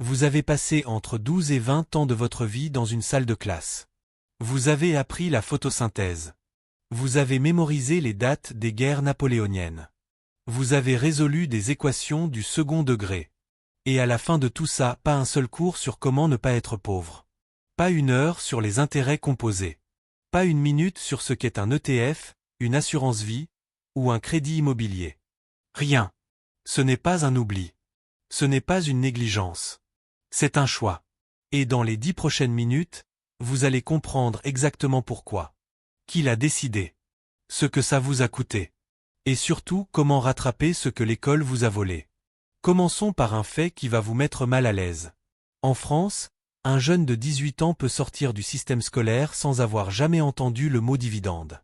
Vous avez passé entre 12 et 20 ans de votre vie dans une salle de classe. Vous avez appris la photosynthèse. Vous avez mémorisé les dates des guerres napoléoniennes. Vous avez résolu des équations du second degré. Et à la fin de tout ça, pas un seul cours sur comment ne pas être pauvre. Pas une heure sur les intérêts composés. Pas une minute sur ce qu'est un ETF, une assurance vie, ou un crédit immobilier. Rien. Ce n'est pas un oubli. Ce n'est pas une négligence. C'est un choix. Et dans les 10 prochaines minutes, vous allez comprendre exactement pourquoi. Qui l'a décidé. Ce que ça vous a coûté. Et surtout comment rattraper ce que l'école vous a volé. Commençons par un fait qui va vous mettre mal à l'aise. En France, un jeune de 18 ans peut sortir du système scolaire sans avoir jamais entendu le mot dividende.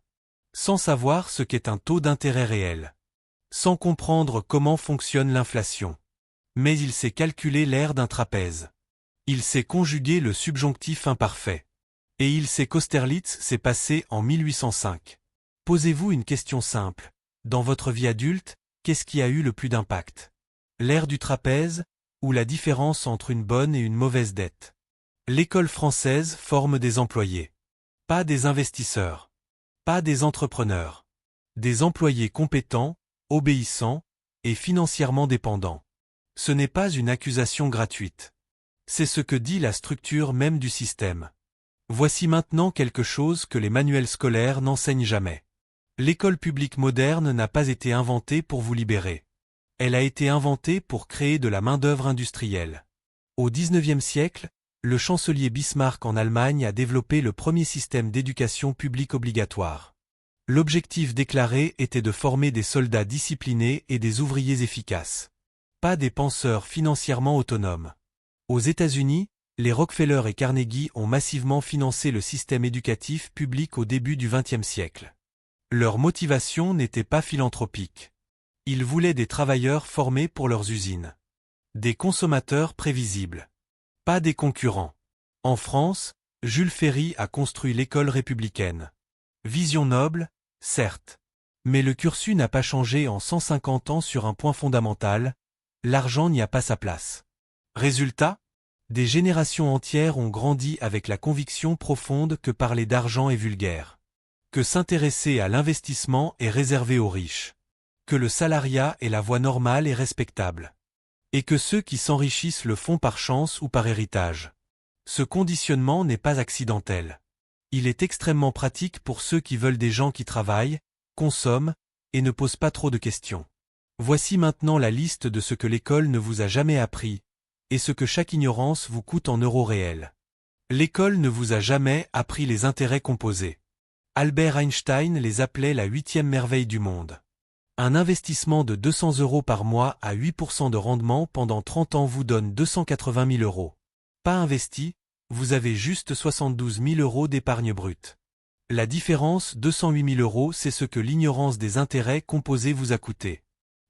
Sans savoir ce qu'est un taux d'intérêt réel. Sans comprendre comment fonctionne l'inflation. Mais il sait calculer l'aire d'un trapèze. Il sait conjuguer le subjonctif imparfait. Et il sait qu'Austerlitz s'est passé en 1805. Posez-vous une question simple. Dans votre vie adulte, qu'est-ce qui a eu le plus d'impact? L'aire du trapèze, ou la différence entre une bonne et une mauvaise dette? L'école française forme des employés. Pas des investisseurs. Pas des entrepreneurs. Des employés compétents, obéissants, et financièrement dépendants. Ce n'est pas une accusation gratuite. C'est ce que dit la structure même du système. Voici maintenant quelque chose que les manuels scolaires n'enseignent jamais. L'école publique moderne n'a pas été inventée pour vous libérer. Elle a été inventée pour créer de la main-d'œuvre industrielle. Au XIXe siècle, le chancelier Bismarck en Allemagne a développé le premier système d'éducation publique obligatoire. L'objectif déclaré était de former des soldats disciplinés et des ouvriers efficaces. Pas des penseurs financièrement autonomes. Aux États-Unis, les Rockefeller et Carnegie ont massivement financé le système éducatif public au début du XXe siècle. Leur motivation n'était pas philanthropique. Ils voulaient des travailleurs formés pour leurs usines. Des consommateurs prévisibles. Pas des concurrents. En France, Jules Ferry a construit l'école républicaine. Vision noble, certes. Mais le cursus n'a pas changé en 150 ans sur un point fondamental, l'argent n'y a pas sa place. Résultat? Des générations entières ont grandi avec la conviction profonde que parler d'argent est vulgaire. Que s'intéresser à l'investissement est réservé aux riches. Que le salariat est la voie normale et respectable. Et que ceux qui s'enrichissent le font par chance ou par héritage. Ce conditionnement n'est pas accidentel. Il est extrêmement pratique pour ceux qui veulent des gens qui travaillent, consomment, et ne posent pas trop de questions. Voici maintenant la liste de ce que l'école ne vous a jamais appris, et ce que chaque ignorance vous coûte en euros réels. L'école ne vous a jamais appris les intérêts composés. Albert Einstein les appelait la 8e merveille du monde. Un investissement de 200 € par mois à 8% de rendement pendant 30 ans vous donne 280 000 €. Pas investi, vous avez juste 72 000 € d'épargne brute. La différence, 208 000 €, c'est ce que l'ignorance des intérêts composés vous a coûté.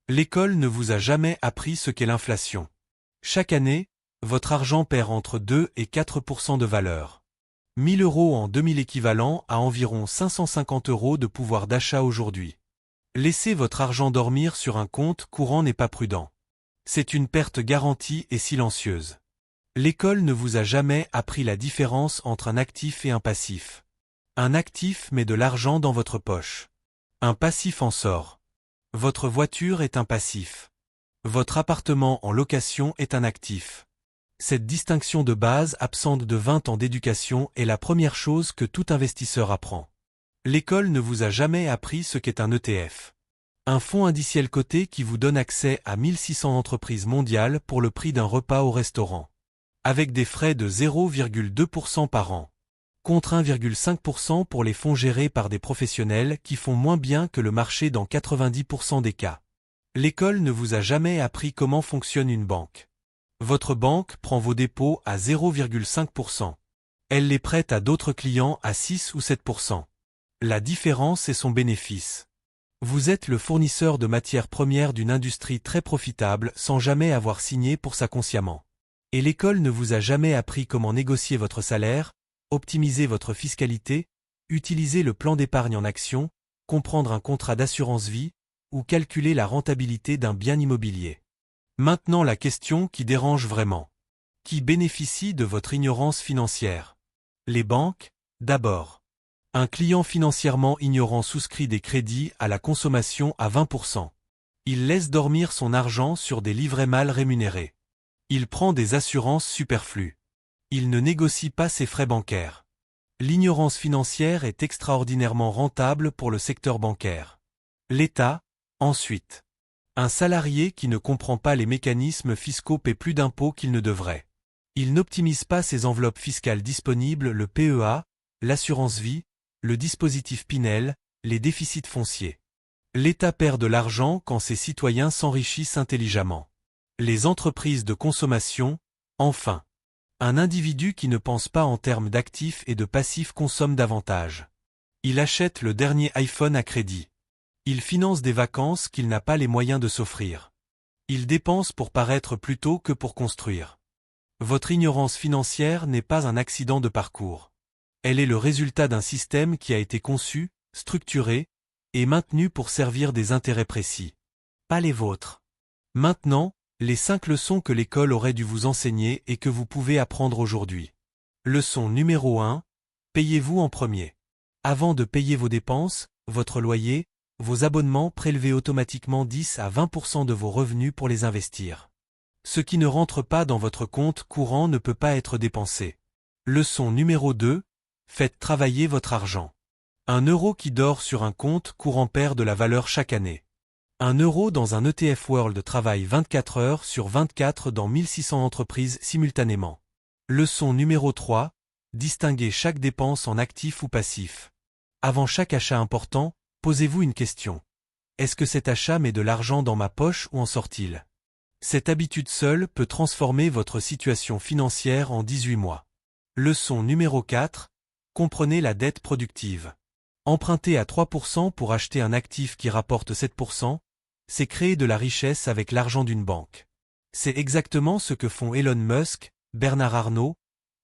L'école ne vous a jamais appris ce qu'est l'inflation. Chaque année, votre argent perd entre 2 et 4% de valeur. 1 000 € en 2000 équivalents à environ 550 € de pouvoir d'achat aujourd'hui. Laisser votre argent dormir sur un compte courant n'est pas prudent. C'est une perte garantie et silencieuse. L'école ne vous a jamais appris la différence entre un actif et un passif. Un actif met de l'argent dans votre poche. Un passif en sort. Votre voiture est un passif. Votre appartement en location est un actif. Cette distinction de base absente de 20 ans d'éducation est la première chose que tout investisseur apprend. L'école ne vous a jamais appris ce qu'est un ETF. Un fonds indiciel coté qui vous donne accès à 1600 entreprises mondiales pour le prix d'un repas au restaurant. Avec des frais de 0,2% par an. Contre 1,5% pour les fonds gérés par des professionnels qui font moins bien que le marché dans 90% des cas. L'école ne vous a jamais appris comment fonctionne une banque. Votre banque prend vos dépôts à 0,5%. Elle les prête à d'autres clients à 6 ou 7%. La différence est son bénéfice. Vous êtes le fournisseur de matières premières d'une industrie très profitable sans jamais avoir signé pour ça consciemment. Et l'école ne vous a jamais appris comment négocier votre salaire, optimiser votre fiscalité, utiliser le plan d'épargne en action, comprendre un contrat d'assurance vie, ou calculer la rentabilité d'un bien immobilier. Maintenant la question qui dérange vraiment. Qui bénéficie de votre ignorance financière? Les banques, d'abord. Un client financièrement ignorant souscrit des crédits à la consommation à 20%. Il laisse dormir son argent sur des livrets mal rémunérés. Il prend des assurances superflues. Il ne négocie pas ses frais bancaires. L'ignorance financière est extraordinairement rentable pour le secteur bancaire. L'État, ensuite. Un salarié qui ne comprend pas les mécanismes fiscaux paie plus d'impôts qu'il ne devrait. Il n'optimise pas ses enveloppes fiscales disponibles, le PEA, l'assurance vie, le dispositif Pinel, les déficits fonciers. L'État perd de l'argent quand ses citoyens s'enrichissent intelligemment. Les entreprises de consommation, enfin. Un individu qui ne pense pas en termes d'actifs et de passifs consomme davantage. Il achète le dernier iPhone à crédit. Il finance des vacances qu'il n'a pas les moyens de s'offrir. Il dépense pour paraître plutôt que pour construire. Votre ignorance financière n'est pas un accident de parcours. Elle est le résultat d'un système qui a été conçu, structuré, et maintenu pour servir des intérêts précis. Pas les vôtres. Maintenant, les 5 leçons que l'école aurait dû vous enseigner et que vous pouvez apprendre aujourd'hui. Leçon numéro 1. Payez-vous en premier. Avant de payer vos dépenses, votre loyer, vos abonnements, prélevez automatiquement 10 à 20% de vos revenus pour les investir. Ce qui ne rentre pas dans votre compte courant ne peut pas être dépensé. Leçon numéro 2. Faites travailler votre argent. 1 euro qui dort sur un compte courant perd de la valeur chaque année. 1 euro dans un ETF World travaille 24 heures sur 24 dans 1600 entreprises simultanément. Leçon numéro 3. Distinguez chaque dépense en actif ou passif. Avant chaque achat important, posez-vous une question. Est-ce que cet achat met de l'argent dans ma poche ou en sort-il? Cette habitude seule peut transformer votre situation financière en 18 mois. Leçon numéro 4. Comprenez la dette productive. Emprunter à 3% pour acheter un actif qui rapporte 7%, c'est créer de la richesse avec l'argent d'une banque. C'est exactement ce que font Elon Musk, Bernard Arnault,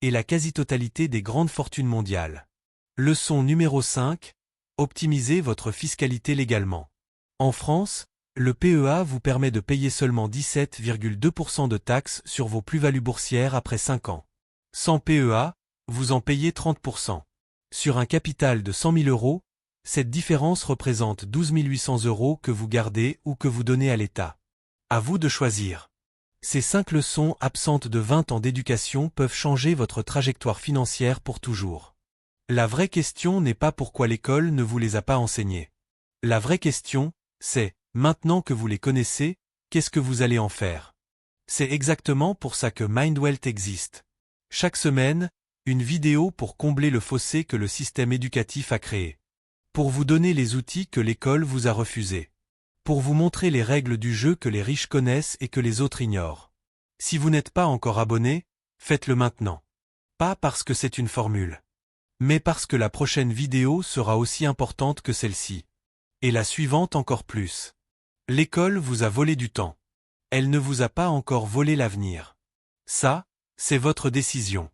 et la quasi-totalité des grandes fortunes mondiales. Leçon numéro 5. Optimisez votre fiscalité légalement. En France, le PEA vous permet de payer seulement 17,2% de taxes sur vos plus-values boursières après 5 ans. Sans PEA, vous en payez 30%. Sur un capital de 100 000 euros, cette différence représente 12 800 euros que vous gardez ou que vous donnez à l'État. À vous de choisir. Ces 5 leçons absentes de 20 ans d'éducation peuvent changer votre trajectoire financière pour toujours. La vraie question n'est pas pourquoi l'école ne vous les a pas enseignées. La vraie question, c'est, maintenant que vous les connaissez, qu'est-ce que vous allez en faire? C'est exactement pour ça que MindWealth existe. Chaque semaine, une vidéo pour combler le fossé que le système éducatif a créé. Pour vous donner les outils que l'école vous a refusés. Pour vous montrer les règles du jeu que les riches connaissent et que les autres ignorent. Si vous n'êtes pas encore abonné, faites-le maintenant. Pas parce que c'est une formule. Mais parce que la prochaine vidéo sera aussi importante que celle-ci. Et la suivante encore plus. L'école vous a volé du temps. Elle ne vous a pas encore volé l'avenir. Ça, c'est votre décision.